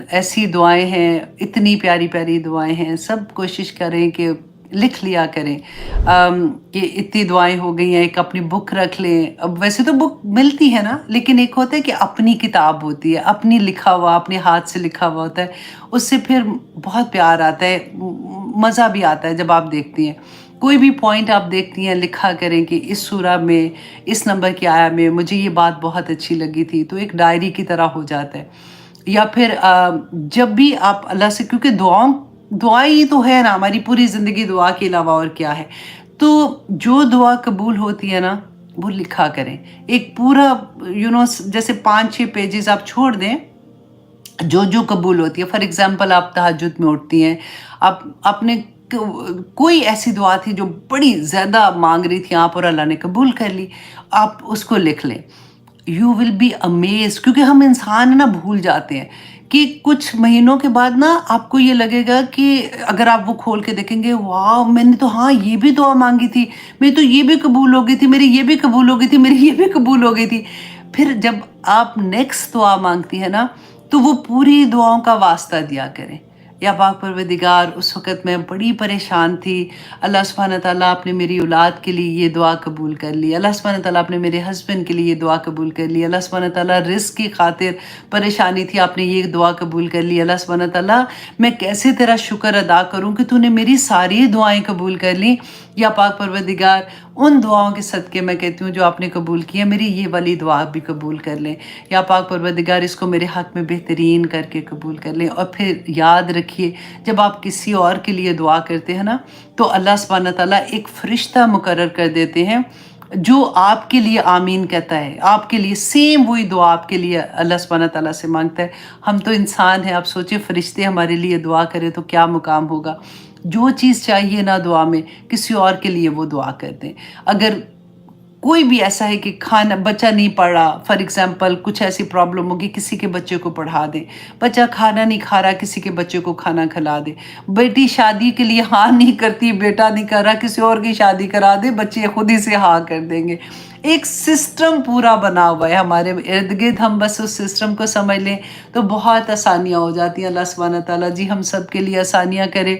ऐसी दुआएँ हैं, इतनी प्यारी-प्यारी दुआएँ हैं, सब कोशिश करें कि लिख लिया करें। कि इतनी दुआएँ हो गई हैं, एक अपनी बुक रख लें। अब वैसे तो बुक मिलती है ना, लेकिन एक होता है कि अपनी किताब होती है, अपनी लिखा हुआ, अपने हाथ से लिखा हुआ होता है, उससे फिर बहुत प्यार आता है, मज़ा भी आता है जब आप देखती हैं। कोई भी पॉइंट आप देखती हैं, लिखा करें कि इस सूरा में, इस नंबर की आया में मुझे ये बात बहुत अच्छी लगी थी, तो एक डायरी की तरह हो जाता है। या फिर जब भी आप अल्लाह से, क्योंकि दुआ ही तो है ना, हमारी पूरी ज़िंदगी दुआ के अलावा और क्या है। तो जो दुआ कबूल होती है ना, वो लिखा करें। एक पूरा जैसे 5-6 पेजेज़ आप छोड़ दें, जो कबूल होती है। फॉर एग्ज़ाम्पल आप तहज्जुद में उठती हैं, आप आपने कोई ऐसी दुआ थी जो बड़ी ज़्यादा माँग रही थी आप, और अल्लाह ने कबूल कर ली, आप उसको लिख लें। यू विल बी अमेज़्ड, क्योंकि हम इंसान है ना, भूल जाते हैं कि कुछ महीनों के बाद ना आपको ये लगेगा कि अगर आप वो खोल के देखेंगे, वाह! मैंने तो हाँ, ये भी दुआ माँगी थी, मेरी तो ये भी कबूल हो गई थी, मेरी ये भी कबूल हो गई थी, मेरी ये भी कबूल हो गई थी। फिर जब आप नेक्स्ट दुआ माँगती हैं ना, तो वो पूरी दुआओं का वास्ता दिया करें। या पाक परवरदिगार, उस वक़्त मैं बड़ी परेशान थी, अल्लाह सुब्हानहू तआला आपने मेरी औलाद के लिए ये दुआ कबूल कर ली, अल्लाह सुब्हानहू तआला आपने मेरे हस्बैंड के लिए ये दुआ कबूल कर ली, अल्लाह सुब्हानहू तआला रिज़्क़ की खातिर परेशानी थी, आपने ये दुआ कबूल कर ली, अल्लाह सुब्हानहू तआला मैं कैसे तेरा शुक्र अदा करूँ कि तूने मेरी सारी दुआएँ कबूल कर ली। या पाक परवरदिगार, उन दुआओं के सदक़े मैं कहती हूँ जो आपने कबूल की है, मेरी ये वाली दुआ भी कबूल कर लें। या पाक परवरदिगार, इसको मेरे हक़ में बेहतरीन करके कबूल कर लें। और फिर याद रखिए, जब आप किसी और के लिए दुआ करते हैं ना, तो अल्लाह सुब्हानहू तआला एक फ़रिश्ता मुकर्रर कर देते हैं जो आपके लिए आमीन कहता है, आपके लिए सेम वही दुआ आपके लिए अल्लाह सुब्हानहू तआला से मांगता है। हम तो इंसान हैं, आप सोचिए फ़रिश्ते हमारे लिए दुआ करें तो क्या मुकाम होगा। जो चीज़ चाहिए ना दुआ में, किसी और के लिए वो दुआ कर दें। अगर कोई भी ऐसा है कि खाना बच्चा नहीं पढ़ रहा, फॉर एग्ज़ाम्पल कुछ ऐसी प्रॉब्लम होगी, किसी के बच्चे को पढ़ा दें। बच्चा खाना नहीं खा रहा, किसी के बच्चे को खाना खिला दें। बेटी शादी के लिए हाँ नहीं करती, बेटा नहीं कर रहा, किसी और की शादी करा दें, बच्चे खुद ही से हाँ कर देंगे। एक सिस्टम पूरा बना हुआ है हमारे इर्द-गिर्द, हम बस उस सिस्टम को समझ लें तो बहुत आसानियाँ हो जाती हैं। अल्लाह सुब्हानहू तआला जी हम सब के लिए आसानियाँ करे।